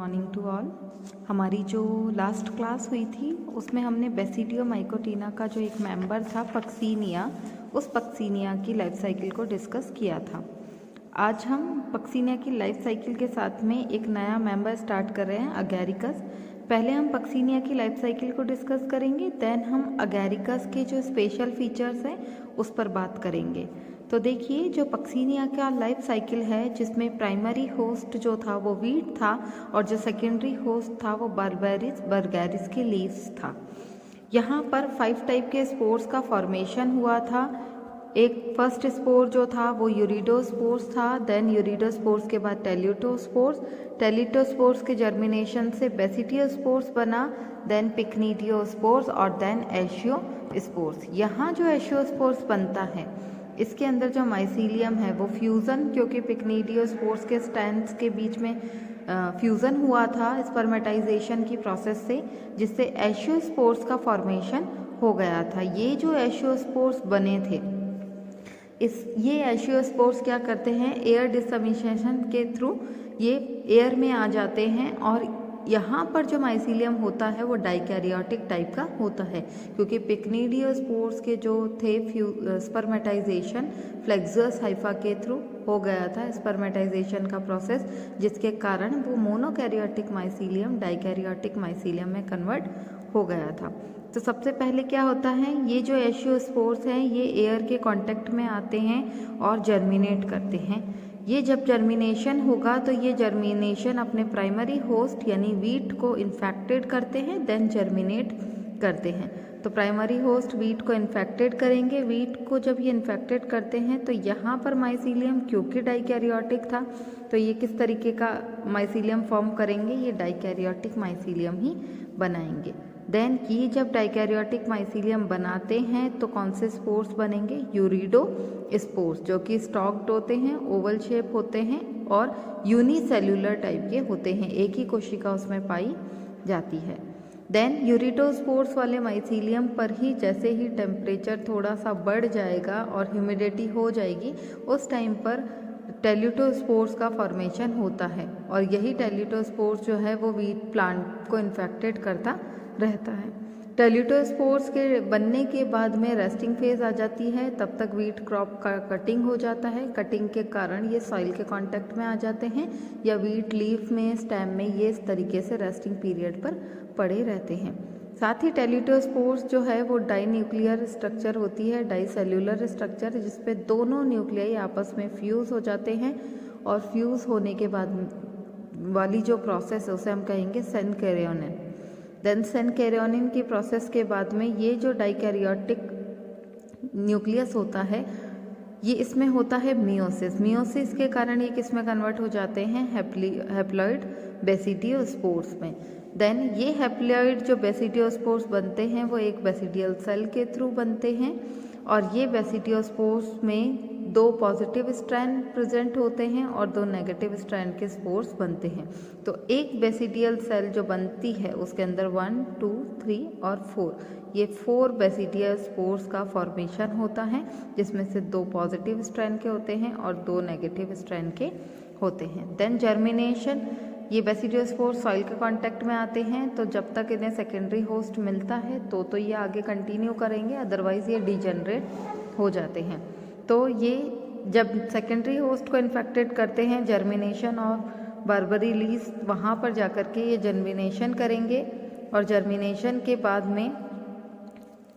Morning to all. हमारी जो last class हुई थी उसमें हमने बेसिडियो माइकोटीना का जो एक मेंबर था पक्सीनिया, उस पक्सीनिया की लाइफ साइकिल को डिस्कस किया था। आज हम पक्सीनिया की लाइफ साइकिल के साथ में एक नया मेंबर स्टार्ट कर रहे हैं, अगैरिकस। पहले हम पक्सीनिया की लाइफ साइकिल को डिस्कस करेंगे, देन हम अगैरिकस के जो स्पेशल फीचर्स हैं उस पर बात करेंगे। तो देखिए, जो पक्सीनिया का लाइफ साइकिल है जिसमें प्राइमरी होस्ट जो था वो वीट था और जो सेकेंडरी होस्ट था वो बर्गैरिस के लीव्स था। यहाँ पर 5 टाइप के स्पोर्स का फॉर्मेशन हुआ था। एक फर्स्ट स्पोर जो था वो यूरिडोस्पोर्स था, देन यूरिडोस्पोर्स के बाद टेलिटोस्पोर्स के जर्मिनेशन से बेसिडियोस्पोर्स बना, देन पिक्निडियोस्पोर्स और देन एशियोस्पोर्स। यहाँ जो एशियोस्पोर्स बनता है इसके अंदर जो माइसीलियम है वो फ्यूज़न, क्योंकि पिक्निडियोस्पोर्स के स्टैंड्स के बीच में फ्यूज़न हुआ था स्पर्मेटाइजेशन की प्रोसेस से, जिससे एशियोस्पोर्स का फॉर्मेशन हो गया था। ये जो एशियोस्पोर्स बने थे, ये एशियोस्पोर्स क्या करते हैं, एयर डिसमिनेशन के थ्रू ये एयर में आ जाते हैं और यहाँ पर जो माइसीलियम होता है वो डाइकैरियोटिक टाइप का होता है, क्योंकि पिक्निडियोस्पोर्स के जो थे स्पर्मेटाइजेशन फ्लेक्सस हाइफा के थ्रू हो गया था स्पर्मेटाइजेशन का प्रोसेस, जिसके कारण वो मोनोकैरियोटिक माइसीलियम डाइकैरियोटिक माइसीलियम में कन्वर्ट हो गया था। तो सबसे पहले क्या होता है, ये जो एशियोस्पोर्स हैं ये एयर के कांटेक्ट में आते हैं और जर्मिनेट करते हैं। ये जब जर्मिनेशन होगा तो ये जर्मिनेशन अपने प्राइमरी होस्ट यानी वीट को इन्फेक्टेड करते हैं, देन जर्मिनेट करते हैं। तो प्राइमरी होस्ट वीट को इन्फेक्टेड करेंगे, वीट को जब ये इन्फेक्टेड करते हैं तो यहाँ पर माइसीलियम क्योंकि डाइकैरियोटिक था तो ये किस तरीके का माइसीलियम फॉर्म करेंगे, ये डाइकैरियोटिक माइसीलियम ही बनाएंगे। देन ये जब डाइकैरियोटिक माइसीलियम बनाते हैं तो कौन से स्पोर्स बनेंगे, यूरिडो स्पोर्स, जो कि स्टॉक्ड होते हैं, ओवल शेप होते हैं और यूनिसेल्यूलर टाइप के होते हैं, एक ही कोशिका उसमें पाई जाती है। देन यूरिडोस्पोर्स वाले माइसीलियम पर ही जैसे ही टेम्परेचर थोड़ा सा बढ़ जाएगा और ह्यूमिडिटी हो जाएगी, उस टाइम पर टेलिटोस्पोर्स का फॉर्मेशन होता है और यही टेलिटोस्पोर्स जो है वो वीट प्लांट को इन्फेक्टेड करता रहता है। टेलिटोस्पोर्स के बनने के बाद में रेस्टिंग फेज आ जाती है, तब तक वीट क्रॉप का कटिंग हो जाता है। कटिंग के कारण ये सॉइल के कांटेक्ट में आ जाते हैं या वीट लीफ में, स्टेम में, ये इस तरीके से रेस्टिंग पीरियड पर पड़े रहते हैं। साथ ही टेलिटोस्पोर्स जो है वो डाई न्यूक्लियर स्ट्रक्चर होती है, डाई सेल्यूलर स्ट्रक्चर, जिसपे दोनों न्यूक्लियाई आपस में फ्यूज़ हो जाते हैं और फ्यूज़ होने के बाद वाली जो प्रोसेस है उसे हम कहेंगे सेनकैरियोनिन। देन सेनकैरियोनिन की प्रोसेस के बाद में ये जो डाइकैरियोटिक न्यूक्लियस होता है ये इसमें होता है मियोसिस। मियोसिस के कारण ये किस में कन्वर्ट हो जाते हैं, हैप्लॉइड बेसिडियोस्पोर्स में। देन ये हैप्लॉइड जो बेसिडियोस्पोर्स बनते हैं वो एक बेसिडियल सेल के थ्रू बनते हैं और ये बेसिडियोस्पोर्स में 2 पॉजिटिव स्ट्रैंड प्रेजेंट होते हैं और 2 नेगेटिव स्ट्रैंड के स्पोर्स बनते हैं। तो एक बेसिडियल सेल जो बनती है उसके अंदर 1, 2, 3 और 4, ये 4 बेसिडियल स्पोर्स का फॉर्मेशन होता है, जिसमें से 2 पॉजिटिव स्ट्रैंड के होते हैं और 2 नेगेटिव स्ट्रैंड के होते हैं। देन जर्मिनेशन, ये बेसिडियोस्पोर्स सॉइल के कांटेक्ट में आते हैं, तो जब तक इन्हें सेकेंडरी होस्ट मिलता है तो ये आगे कंटिन्यू करेंगे, अदरवाइज ये डिजेनरेट हो जाते हैं। तो ये जब सेकेंडरी होस्ट को इन्फेक्टेड करते हैं, जर्मिनेशन और बार्बरी लीव्स, वहाँ पर जाकर के ये जर्मिनेशन करेंगे और जर्मिनेशन के बाद में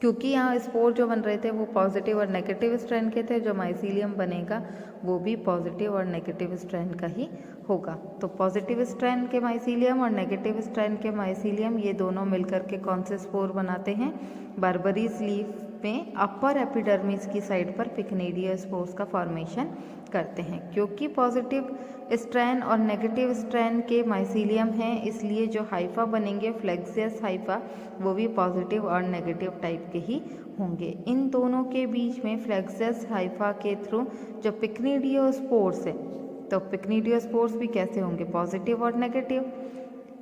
क्योंकि यहाँ स्पोर जो बन रहे थे वो पॉजिटिव और नेगेटिव स्ट्रैंड के थे, जो माइसीलियम बनेगा वो भी पॉजिटिव और नेगेटिव स्ट्रैंड का ही होगा। तो पॉजिटिव स्ट्रैंड के माइसीलियम और नेगेटिव स्ट्रैंड के माइसीलियम ये दोनों मिलकर के कौन से स्पोर बनाते हैं, बार्बरीज लीफ में अपर एपिडर्मिस की साइड पर पिक्निडियोस्पोर्स का फॉर्मेशन करते हैं। क्योंकि पॉजिटिव स्ट्रैंड और नेगेटिव स्ट्रैंड के माइसीलियम हैं, इसलिए जो हाइफा बनेंगे फ्लेक्सियस हाइफा वो भी पॉजिटिव और नेगेटिव टाइप के ही होंगे। इन दोनों के बीच में फ्लेक्सियस हाइफा के थ्रू जो पिक्निडियोस्पोर्स है, तो पिक्निडियोस्पोर्स भी कैसे होंगे, पॉजिटिव और नेगेटिव।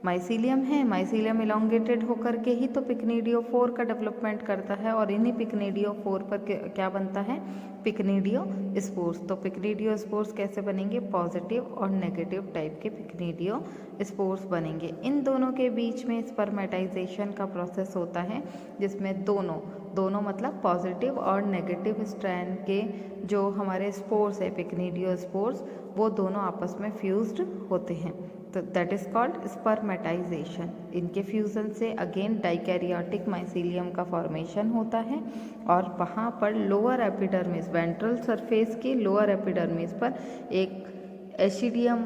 माइसीलियम है, माइसीलियम इलोंगेटेड होकर के ही तो पिक्निडियोफोर का डेवलपमेंट करता है और इन्हीं पिक्निडियोफोर पर क्या बनता है, पिक्निडियोस्पोर्स। तो पिक्निडियोस्पोर्स कैसे बनेंगे, पॉजिटिव और नेगेटिव टाइप के पिक्निडियोस्पोर्स बनेंगे। इन दोनों के बीच में स्पर्मेटाइजेशन का प्रोसेस होता है, जिसमें दोनों मतलब पॉजिटिव और नेगेटिव स्ट्रैंड के जो हमारे स्पोर्स है पिक्निडियोस्पोर्स, वो दोनों आपस में फ्यूज्ड होते हैं, तो दैट इज कॉल्ड स्पर्मेटाइजेशन। इनके फ्यूजन से अगेन डाइकैरियोटिक माइसीलियम का फॉर्मेशन होता है और वहाँ पर लोअर एपिडर्मिस, वेंट्रल सरफेस के लोअर एपिडर्मिस पर एक एसिडियम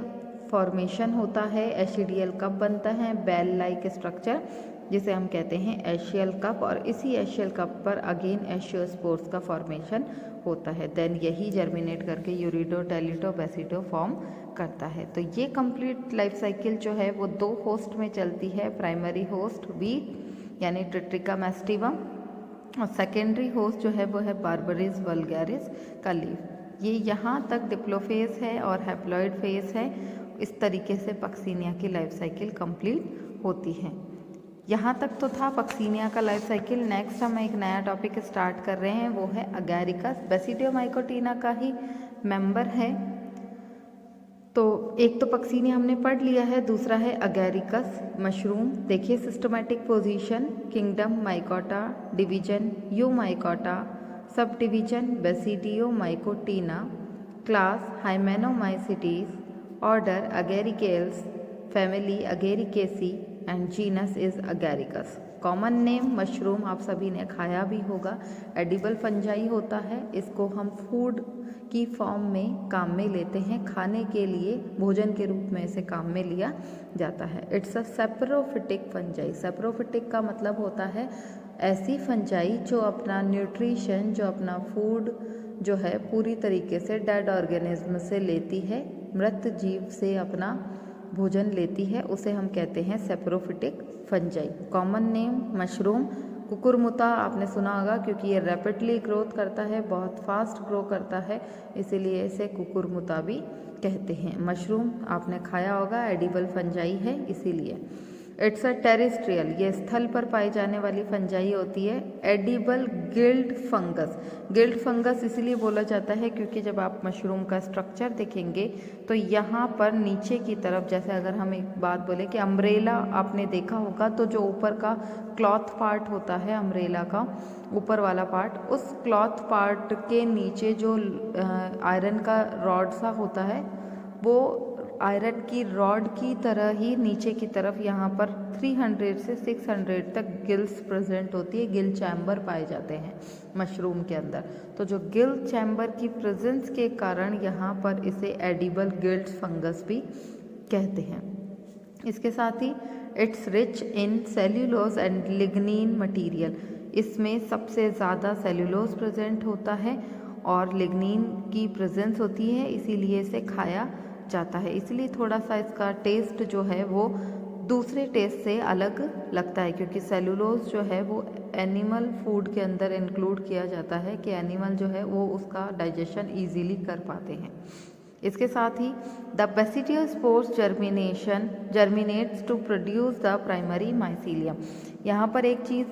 फॉर्मेशन होता है। एसिडियल कप बनता है, बेल लाइक स्ट्रक्चर, जिसे हम कहते हैं एशियल कप, और इसी एशियल कप पर अगेन एशियोस्पोर्स का फॉर्मेशन होता है। देन यही जर्मिनेट करके यूरिडो, टेलिडो, बेसिडो फॉर्म करता है। तो ये कंप्लीट लाइफ साइकिल जो है वो 2 होस्ट में चलती है, प्राइमरी होस्ट वीट यानी ट्रिट्रिका मैस्टिवम, और सेकेंडरी होस्ट जो है वो है बार्बरिस वल्गैरिस का लीफ। ये यहाँ तक डिप्लोफेज है और हैप्लॉइड फेज है। इस तरीके से पक्सीनिया की लाइफ साइकिल कंप्लीट होती है। यहाँ तक तो था पक्सीनिया का लाइफ साइकिल। नेक्स्ट हम एक नया टॉपिक स्टार्ट कर रहे हैं, वो है अगैरिकस, बेसिडियोमाइकोटिना का ही मेंबर है। तो एक तो पक्सीनिया हमने पढ़ लिया है, दूसरा है अगैरिकस मशरूम। देखिए systematic position, kingdom Mycota, division Eumycota, subdivision Basidiomycotina, class Hymenomycetes, order Agaricales, family Agaricaceae and genus is Agaricus. Common name mushroom, आप सभी ने खाया भी होगा, एडिबल फंजाई होता है। इसको हम फूड की फॉर्म में काम में लेते हैं, खाने के लिए भोजन के रूप में इसे काम में लिया जाता है। It's a saprophytic fungi. Saprophytic का मतलब होता है ऐसी फंजाई जो अपना न्यूट्रिशन, जो अपना फूड जो है पूरी तरीके से डेड ऑर्गेनिज्म से लेती है, मृत जीव से अपना भोजन लेती है, उसे हम कहते हैं saprophytic fungi. Common name mushroom. कुकुरमुता आपने सुना होगा क्योंकि ये रैपिडली ग्रोथ करता है, बहुत फास्ट ग्रो करता है, इसीलिए इसे कुकुरमुता भी कहते हैं। मशरूम आपने खाया होगा, एडिबल फंजाई है इसीलिए। इट्स अ टेरेस्ट्रियल, ये स्थल पर पाई जाने वाली फंजाई होती है। Edible guild fungus. Guild fungus इसलिए बोला जाता है क्योंकि जब आप मशरूम का स्ट्रक्चर देखेंगे तो यहाँ पर नीचे की तरफ, जैसे अगर हम एक बात बोले कि अम्ब्रेला आपने देखा होगा, तो जो ऊपर का क्लॉथ पार्ट होता है अम्ब्रेला का ऊपर वाला पार्ट, उस क्लॉथ पार्ट के नीचे जो आयरन का रॉड सा होता है, वो आयरन की रॉड की तरह ही नीचे की तरफ यहाँ पर 300 से 600 तक गिल्स प्रेजेंट होती है। गिल चैम्बर पाए जाते हैं मशरूम के अंदर। तो जो गिल चैम्बर की प्रेजेंस के कारण यहाँ पर इसे एडिबल गिल्ड फंगस भी कहते हैं। इसके साथ ही it's rich in cellulose and lignin material. इसमें सबसे ज़्यादा सेल्यूलोज प्रेजेंट होता है और लिग्निन की प्रेजेंस होती है, इसीलिए इसे खाया जाता है। इसलिए थोड़ा सा इसका टेस्ट जो है वो दूसरे टेस्ट से अलग लगता है, क्योंकि सेलुलोज जो है वो एनिमल फूड के अंदर इंक्लूड किया जाता है कि एनिमल जो है वो उसका डाइजेशन इजीली कर पाते हैं। इसके साथ ही the basidiospores germinates to produce the primary mycelium. यहाँ पर एक चीज़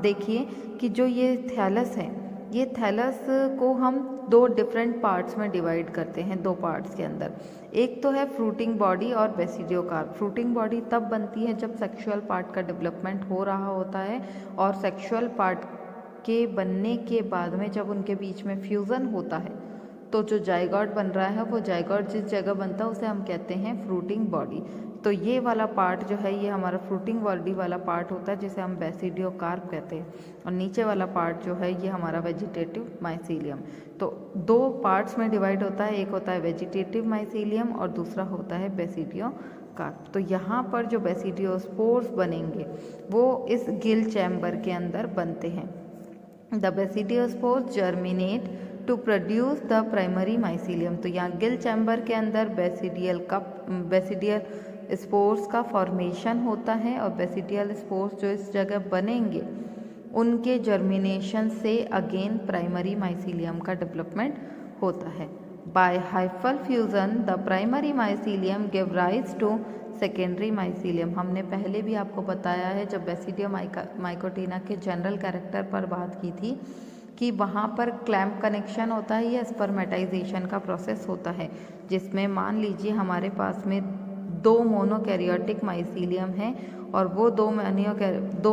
देखिए कि जो ये थैलस है, ये थैलस को हम 2 डिफरेंट पार्ट्स में डिवाइड करते हैं, 2 पार्ट्स के अंदर। एक तो है फ्रूटिंग बॉडी और बेसिडियोकार्प। फ्रूटिंग बॉडी तब बनती है जब सेक्सुअल पार्ट का डेवलपमेंट हो रहा होता है, और सेक्सुअल पार्ट के बनने के बाद में जब उनके बीच में फ्यूज़न होता है तो जो जाइगोट बन रहा है, वो जाइगोट जिस जगह बनता है उसे हम कहते हैं फ्रूटिंग बॉडी। तो ये वाला पार्ट जो है ये हमारा फ्रूटिंग बॉडी वाला पार्ट होता है, जिसे हम बेसिडियोकार्प कहते हैं, और नीचे वाला पार्ट जो है ये हमारा वेजिटेटिव माइसीलियम। तो 2 पार्ट्स में डिवाइड होता है, एक होता है वेजिटेटिव माइसीलियम और दूसरा होता है बेसिडियोकार्प। तो यहाँ पर जो बेसिडियोस्पोर्स बनेंगे वो इस गिल चैम्बर के अंदर बनते हैं। The basidiospores germinate to produce the primary mycelium. तो यहाँ गिल चैम्बर के अंदर बेसिडियल स्पोर्स का फॉर्मेशन होता है, और बेसिडियल स्पोर्स जो इस जगह बनेंगे उनके जर्मिनेशन से अगेन प्राइमरी माइसीलियम का डेवलपमेंट होता है। By hyphal fusion the primary mycelium give rise to secondary mycelium. हमने पहले भी आपको बताया है जब बेसिडियो माइकोटिना के जनरल कैरेक्टर पर बात की थी कि वहाँ पर क्लैम्प कनेक्शन होता है या स्पर्मेटाइजेशन का प्रोसेस होता है, जिसमें मान लीजिए हमारे पास में 2 मोनोकैरियोटिक माइसीलियम है और वो 2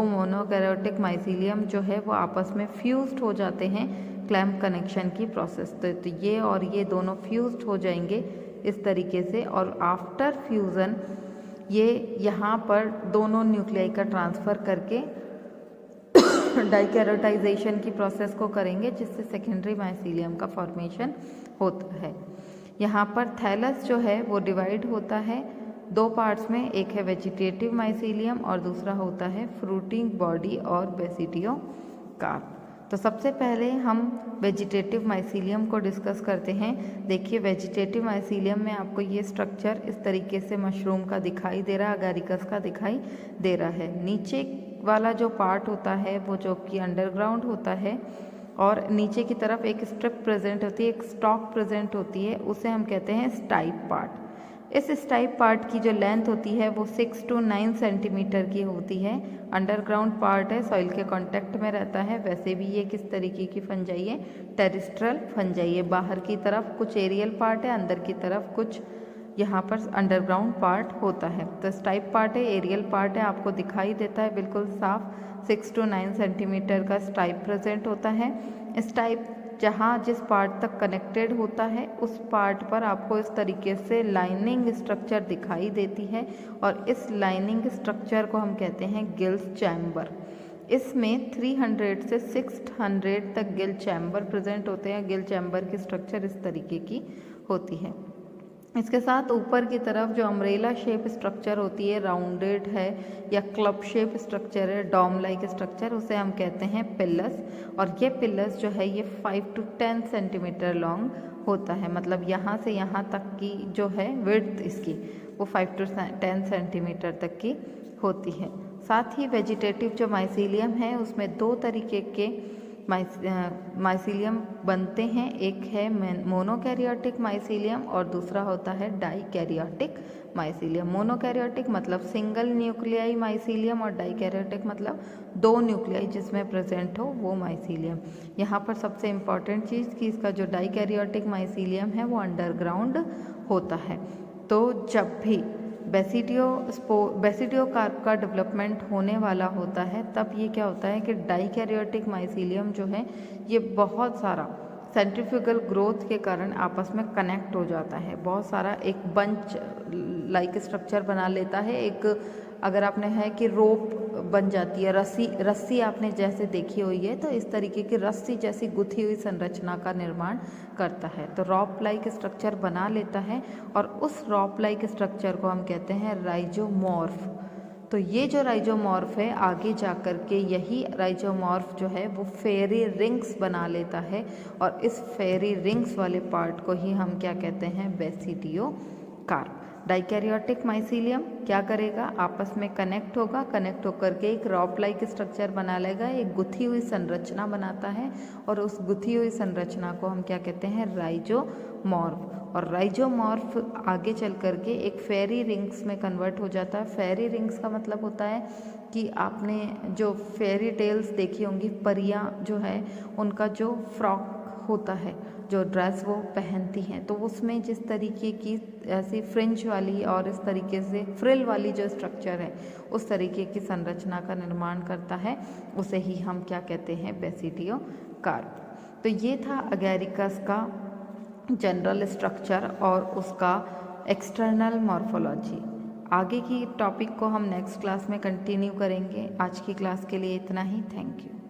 मोनोकैरियोटिक माइसीलियम जो है वो आपस में फ्यूज्ड हो जाते हैं क्लैम्प कनेक्शन की प्रोसेस। तो ये और ये दोनों फ्यूज्ड हो जाएंगे इस तरीके से, और आफ्टर फ्यूज़न ये यहाँ पर दोनों न्यूक्लियाई का ट्रांसफ़र करके डाइकैरोटाइजेशन की प्रोसेस को करेंगे, जिससे सेकेंडरी माइसीलियम का फॉर्मेशन होता है। यहाँ पर थैलस जो है वो डिवाइड होता है 2 पार्ट्स में, एक है वेजिटेटिव माइसीलियम और दूसरा होता है फ्रूटिंग बॉडी और बेसिडियो कार्प। तो सबसे पहले हम वेजिटेटिव माइसीलियम को डिस्कस करते हैं। देखिए वेजिटेटिव माइसीलियम में आपको ये स्ट्रक्चर इस तरीके से मशरूम का दिखाई दे रहा है, अगारिकस का दिखाई दे रहा है। नीचे वाला जो पार्ट होता है वो जो कि अंडरग्राउंड होता है और नीचे की तरफ एक स्ट्रिप प्रेजेंट होती है, एक स्टॉक प्रेजेंट होती है, उसे हम कहते हैं स्टाइप पार्ट। इस स्टाइप पार्ट की जो लेंथ होती है वो 6 to 9 सेंटीमीटर की होती है। अंडरग्राउंड पार्ट है, सॉइल के कांटेक्ट में रहता है। वैसे भी ये किस तरीके की फंजाई है, टेरेस्ट्रियल फंजाई है। बाहर की तरफ कुछ एरियल पार्ट है, अंदर की तरफ कुछ यहाँ पर अंडरग्राउंड पार्ट होता है। तो स्टाइप पार्ट है, एरियल पार्ट है, आपको दिखाई देता है बिल्कुल साफ। 6 to 9 सेंटीमीटर का स्टाइप प्रेजेंट होता है। स्टाइप जहाँ जिस पार्ट तक कनेक्टेड होता है उस पार्ट पर आपको इस तरीके से लाइनिंग स्ट्रक्चर दिखाई देती है और इस लाइनिंग स्ट्रक्चर को हम कहते हैं गिल्स चैम्बर। इसमें 300 से 600 तक गिल चैम्बर प्रेजेंट होते हैं। गिल चैम्बर की स्ट्रक्चर इस तरीके की होती है। इसके साथ ऊपर की तरफ जो अम्ब्रेला शेप स्ट्रक्चर होती है, राउंडेड है या क्लब शेप स्ट्रक्चर है, डॉम लाइक स्ट्रक्चर, उसे हम कहते हैं पिलस। और ये पिलस जो है ये 5 to 10 सेंटीमीटर लॉन्ग होता है। मतलब यहाँ से यहाँ तक की जो है विड्थ इसकी वो 5 to 10 सेंटीमीटर तक की होती है। साथ ही वेजिटेटिव जो माइसीलियम है उसमें 2 तरीके के माइसीलियम बनते हैं। एक है मोनोकैरियोटिक माइसीलियम और दूसरा होता है डाइकैरियोटिक माइसीलियम। मोनोकैरियोटिक मतलब सिंगल न्यूक्लियाई माइसीलियम और डाइकैरियोटिक मतलब 2 न्यूक्लियाई जिसमें प्रेजेंट हो वो माइसीलियम। यहाँ पर सबसे इम्पॉर्टेंट चीज़ कि इसका जो डाइकैरियोटिक माइसीलियम है वो अंडरग्राउंड होता है। तो जब भी बेसिडियो कार्प का डेवलपमेंट होने वाला होता है तब ये क्या होता है कि डाइकैरियोटिक माइसीलियम जो है ये बहुत सारा सेंट्रीफ्यूगल ग्रोथ के कारण आपस में कनेक्ट हो जाता है। बहुत सारा एक बंच लाइक स्ट्रक्चर बना लेता है। एक अगर आपने है कि रोप बन जाती है, रस्सी आपने जैसे देखी हुई है, तो इस तरीके की रस्सी जैसी गुथी हुई संरचना का निर्माण करता है। तो रॉप लाइक स्ट्रक्चर बना लेता है और उस रॉप लाइक स्ट्रक्चर को हम कहते हैं राइजोमॉर्फ। तो ये जो राइजोमॉर्फ है आगे जाकर के यही राइजोमॉर्फ जो है वो फेरी रिंग्स बना लेता है और इस फेरी रिंग्स वाले पार्ट को ही हम क्या कहते हैं, बेसिडियो कार्प। डाइकैरियोटिक माइसीलियम क्या करेगा, आपस में कनेक्ट होगा, कनेक्ट होकर के एक रॉप लाइक स्ट्रक्चर बना लेगा, एक गुथी हुई संरचना बनाता है और उस गुथी हुई संरचना को हम क्या कहते हैं, राइजोमॉर्फ। और राइजोमॉर्फ आगे चल करके एक फेरी रिंग्स में कन्वर्ट हो जाता है। फेरी रिंग्स का मतलब होता है कि आपने जो फेरी टेल्स देखी होंगी, परियां जो है उनका जो फ्रॉक होता है, जो ड्रेस वो पहनती हैं, तो उसमें जिस तरीके की ऐसी फ्रिंज वाली और इस तरीके से फ्रिल वाली जो स्ट्रक्चर है उस तरीके की संरचना का निर्माण करता है, उसे ही हम क्या कहते हैं, बेसिडियो कार्प। तो ये था अगैरिकस का जनरल स्ट्रक्चर और उसका एक्सटर्नल मॉर्फोलॉजी। आगे की टॉपिक को हम नेक्स्ट क्लास में कंटिन्यू करेंगे। आज की क्लास के लिए इतना ही। Thank you.